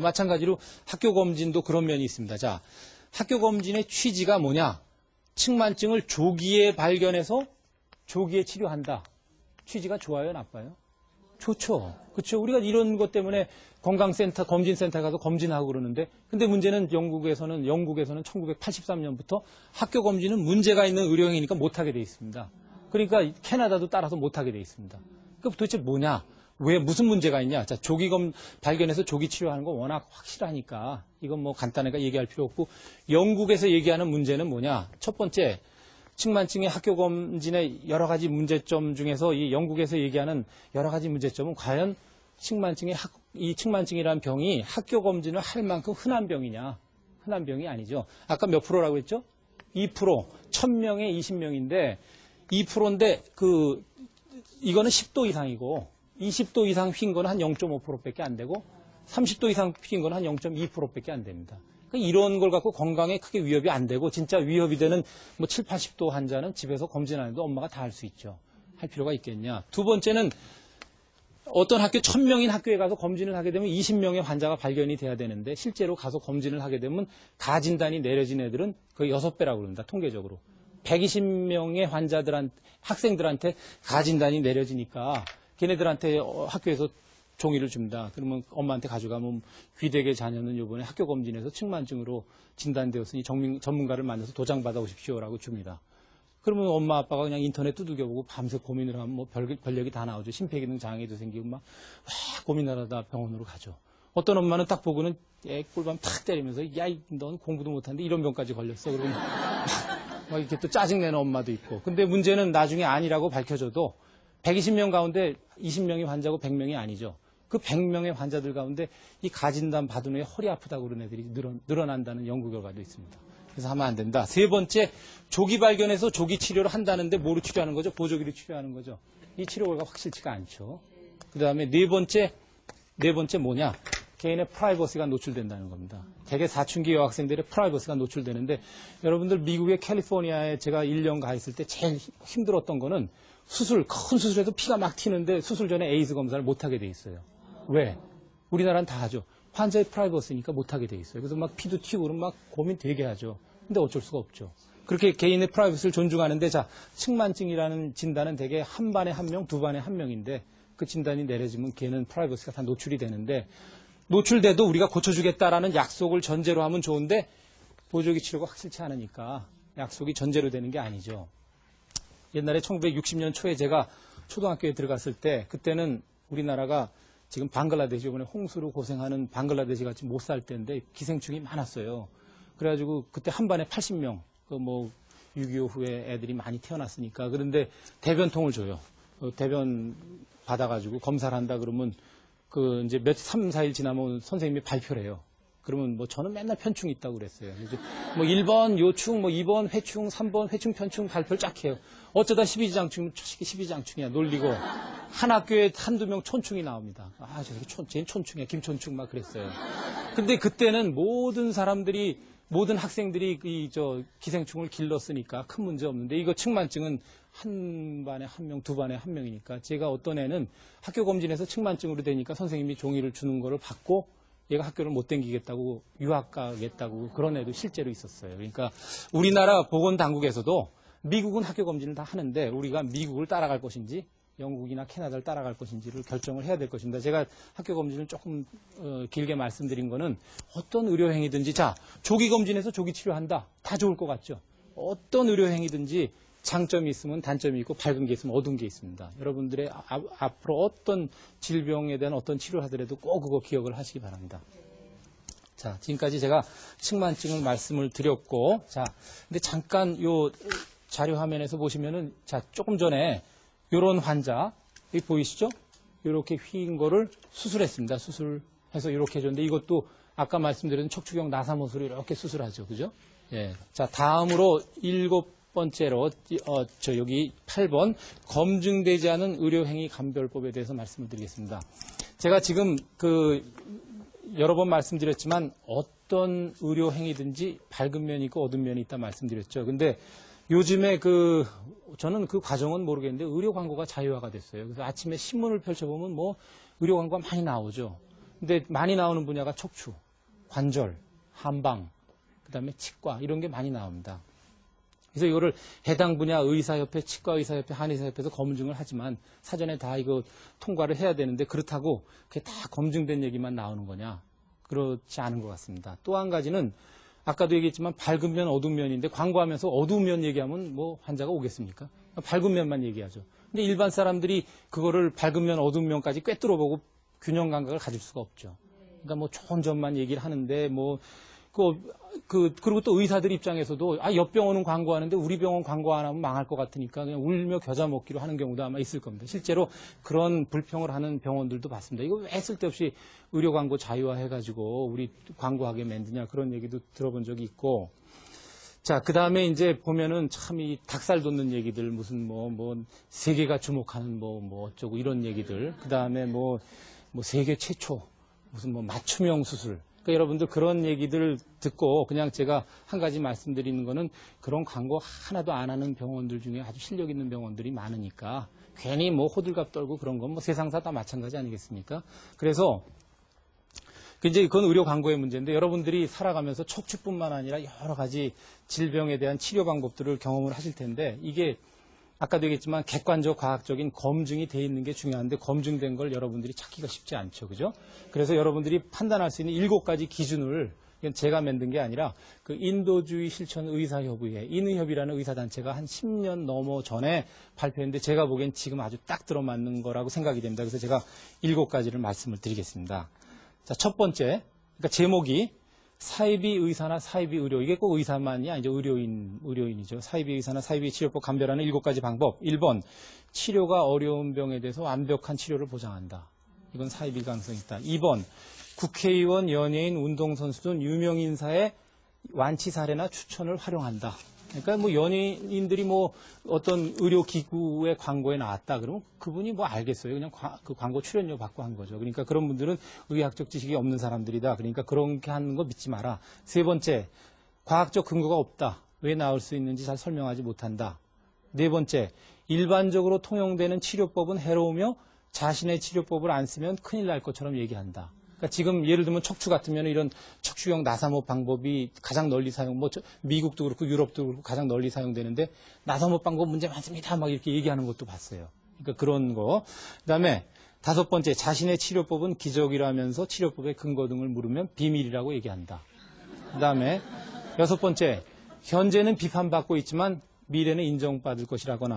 마찬가지로 학교 검진도 그런 면이 있습니다. 자, 학교 검진의 취지가 뭐냐? 측만증을 조기에 발견해서 조기에 치료한다. 취지가 좋아요, 나빠요? 좋죠. 그렇죠. 우리가 이런 것 때문에 건강센터, 검진센터 가서 검진하고 그러는데, 근데 문제는 영국에서는 1983년부터 학교 검진은 문제가 있는 의료행위니까 못하게 돼 있습니다. 그러니까 캐나다도 따라서 못하게 돼 있습니다. 그 도대체 뭐냐? 왜 무슨 문제가 있냐? 자, 조기 발견해서 조기 치료하는 거 워낙 확실하니까 이건 뭐 간단하게 얘기할 필요 없고, 영국에서 얘기하는 문제는 뭐냐? 첫 번째, 측만증의 학교 검진의 여러 가지 문제점 중에서 이 영국에서 얘기하는 여러 가지 문제점은 과연 이 측만증이라는 병이 학교 검진을 할 만큼 흔한 병이냐? 흔한 병이 아니죠. 아까 몇 프로라고 했죠? 2%, 1000명에 20명인데 2%인데 이거는 10도 이상이고 20도 이상 휜 거는 한 0.5%밖에 안 되고 30도 이상 휜 거는 한 0.2%밖에 안 됩니다. 이런 걸 갖고 건강에 크게 위협이 안 되고 진짜 위협이 되는 뭐 7, 80도 환자는 집에서 검진하는데 엄마가 다 할 수 있죠. 할 필요가 있겠냐. 두 번째는 어떤 학교 1000명인 학교에 가서 검진을 하게 되면 20명의 환자가 발견이 돼야 되는데 실제로 가서 검진을 하게 되면 가진단이 내려진 애들은 거의 6배라고 그럽니다. 통계적으로. 120명의 학생들한테 가진단이 내려지니까 걔네들한테 학교에서 종이를 줍니다. 그러면 엄마한테 가져가면 귀대개 자녀는 이번에 학교 검진에서 측만증으로 진단되었으니 전문가를 만나서 도장 받아 오십시오라고 줍니다. 그러면 엄마 아빠가 그냥 인터넷 두들겨보고 밤새 고민을 하면 뭐 별력이 다 나오죠. 심폐기능 장애도 생기고 막 고민하다 병원으로 가죠. 어떤 엄마는 딱 보고는 애 꿀밤 탁 때리면서 야, 넌 공부도 못하는데 이런 병까지 걸렸어. 그러면 막 이렇게 또 짜증내는 엄마도 있고. 근데 문제는 나중에 아니라고 밝혀져도 120명 가운데 20명이 환자고 100명이 아니죠. 그 100명의 환자들 가운데 이 가진단 받은 후에 허리 아프다고 그런 애들이 늘어난다는 연구 결과도 있습니다. 그래서 하면 안 된다. 세 번째, 조기 발견해서 조기 치료를 한다는데 뭐로 치료하는 거죠? 보조기로 치료하는 거죠. 이 치료 결과가 확실치가 않죠. 그 다음에 네 번째 뭐냐? 개인의 프라이버시가 노출된다는 겁니다. 대개 사춘기 여학생들의 프라이버시가 노출되는데 여러분들 미국의 캘리포니아에 제가 1년 가 있을 때 제일 힘들었던 거는 큰 수술에도 피가 막 튀는데 수술 전에 에이즈 검사를 못하게 돼 있어요. 왜? 우리나라는 다 하죠. 환자의 프라이버시니까 못하게 돼 있어요. 그래서 막 피도 튀고 그러면 막 고민 되게 하죠. 근데 어쩔 수가 없죠. 그렇게 개인의 프라이버시를 존중하는데 자, 측만증이라는 진단은 대개 한 반에 한 명, 두 반에 한 명인데 그 진단이 내려지면 걔는 프라이버시가 다 노출이 되는데 노출돼도 우리가 고쳐주겠다라는 약속을 전제로 하면 좋은데 보조기 치료가 확실치 않으니까 약속이 전제로 되는 게 아니죠. 옛날에 1960년 초에 제가 초등학교에 들어갔을 때 그때는 우리나라가 지금 방글라데시 이번에 홍수로 고생하는 방글라데시 같이 못 살 때인데 기생충이 많았어요. 그래가지고 그때 한 반에 80명 6.25 후에 애들이 많이 태어났으니까 그런데 대변통을 줘요. 대변 받아가지고 검사를 한다 그러면 이제 3, 4일 지나면 선생님이 발표를 해요. 그러면 저는 맨날 편충이 있다고 그랬어요. 이제 1번 요충, 2번 회충, 3번 회충, 편충 발표를 쫙 해요. 어쩌다 12지장충이야 놀리고 한 학교에 한두 명 촌충이 나옵니다. 아, 쟤는 촌충이야. 김촌충 막 그랬어요. 근데 그때는 모든 학생들이 기생충을 길렀으니까 큰 문제 없는데 이거 측만증은 한 반에 한 명, 두 반에 한 명이니까 제가 어떤 애는 학교 검진에서 측만증으로 되니까 선생님이 종이를 주는 거를 받고 얘가 학교를 못 다니겠다고 유학 가겠다고 그런 애도 실제로 있었어요. 그러니까 우리나라 보건당국에서도 미국은 학교 검진을 다 하는데 우리가 미국을 따라갈 것인지 영국이나 캐나다를 따라갈 것인지를 결정을 해야 될 것입니다. 제가 학교 검진을 조금 길게 말씀드린 거는 어떤 의료행위든지 자 조기 검진에서 조기 치료한다. 다 좋을 것 같죠. 어떤 의료행위든지 장점이 있으면 단점이 있고 밝은 게 있으면 어두운 게 있습니다. 여러분들의 앞으로 어떤 질병에 대한 어떤 치료를 하더라도 꼭 그거 기억을 하시기 바랍니다. 자, 지금까지 제가 측만증을 말씀을 드렸고, 자, 근데 잠깐 요 자료 화면에서 보시면은, 자, 조금 전에 요런 환자, 여기 보이시죠? 요렇게 휜 거를 수술했습니다. 수술해서 이렇게 해줬는데 이것도 아까 말씀드린 척추경 나사못으로 이렇게 수술하죠. 그죠? 예. 자, 다음으로 7번째로, 여기 8번, 검증되지 않은 의료행위 감별법에 대해서 말씀을 드리겠습니다. 제가 지금 여러 번 말씀드렸지만 어떤 의료행위든지 밝은 면이 있고 어두운 면이 있다 말씀드렸죠. 근데 요즘에 저는 그 과정은 모르겠는데 의료 광고가 자유화가 됐어요. 그래서 아침에 신문을 펼쳐보면 의료 광고가 많이 나오죠. 근데 많이 나오는 분야가 척추, 관절, 한방, 그다음에 치과 이런 게 많이 나옵니다. 그래서 이거를 해당 분야 의사협회, 치과의사협회, 한의사협회에서 검증을 하지만 사전에 다 이거 통과를 해야 되는데 그렇다고 그게 다 검증된 얘기만 나오는 거냐? 그렇지 않은 것 같습니다. 또 한 가지는 아까도 얘기했지만 밝은 면, 어두운 면인데 광고하면서 어두운 면 얘기하면 뭐 환자가 오겠습니까? 밝은 면만 얘기하죠. 근데 일반 사람들이 그거를 밝은 면, 어두운 면까지 꿰뚫어보고 균형 감각을 가질 수가 없죠. 그러니까 뭐 좋은 점만 얘기를 하는데 그리고 또 의사들 입장에서도 옆 병원은 광고하는데 우리 병원 광고 안 하면 망할 것 같으니까 그냥 울며 겨자 먹기로 하는 경우도 아마 있을 겁니다. 실제로 그런 불평을 하는 병원들도 봤습니다. 이거 왜 쓸데없이 의료 광고 자유화해가지고 우리 광고하게 만드냐 그런 얘기도 들어본 적이 있고. 자, 그 다음에 이제 보면은 참 이 닭살 돋는 얘기들 무슨 세계가 주목하는 어쩌고 이런 얘기들. 그 다음에 세계 최초 무슨 맞춤형 수술. 그러니까 여러분들 그런 얘기들 듣고 그냥 제가 한 가지 말씀드리는 거는 그런 광고 하나도 안 하는 병원들 중에 아주 실력 있는 병원들이 많으니까 괜히 호들갑 떨고 그런 건 세상사 다 마찬가지 아니겠습니까? 그래서 이제 그건 의료 광고의 문제인데 여러분들이 살아가면서 척추뿐만 아니라 여러 가지 질병에 대한 치료 방법들을 경험을 하실 텐데 이게 아까도 얘기했지만 객관적 과학적인 검증이 돼 있는 게 중요한데 검증된 걸 여러분들이 찾기가 쉽지 않죠. 그죠? 그래서 여러분들이 판단할 수 있는 7가지 기준을 이건 제가 만든 게 아니라 그 인도주의 실천 의사협의회 인의협이라는 의사단체가 한 10년 넘어 전에 발표했는데 제가 보기엔 지금 아주 딱 들어맞는 거라고 생각이 됩니다. 그래서 제가 7가지를 말씀을 드리겠습니다. 자, 첫 번째, 그러니까 제목이 사이비 의사나 사이비 의료, 이게 꼭 의사만이 아니죠. 의료인이죠. 사이비 의사나 사이비 치료법 감별하는 7가지 방법. 1번, 치료가 어려운 병에 대해서 완벽한 치료를 보장한다. 이건 사이비 가능성이 있다. 2번, 국회의원, 연예인, 운동선수 등 유명인사의 완치 사례나 추천을 활용한다. 그러니까 연예인들이 어떤 의료기구의 광고에 나왔다 그러면 그분이 알겠어요. 그냥 그 광고 출연료 받고 한 거죠. 그러니까 그런 분들은 의학적 지식이 없는 사람들이다. 그러니까 그렇게 하는 거 믿지 마라. 세 번째, 과학적 근거가 없다. 왜 나올 수 있는지 잘 설명하지 못한다. 네 번째, 일반적으로 통용되는 치료법은 해로우며 자신의 치료법을 안 쓰면 큰일 날 것처럼 얘기한다. 그러니까 지금 예를 들면 척추 같으면 이런 척추형 나사목 방법이 가장 널리 사용, 미국도 그렇고 유럽도 그렇고 가장 널리 사용되는데 나사목 방법 문제 많습니다. 막 이렇게 얘기하는 것도 봤어요. 그러니까 그런 거. 그다음에 5번째, 자신의 치료법은 기적이라면서 치료법의 근거 등을 물으면 비밀이라고 얘기한다. 그다음에 6번째, 현재는 비판받고 있지만 미래는 인정받을 것이라거나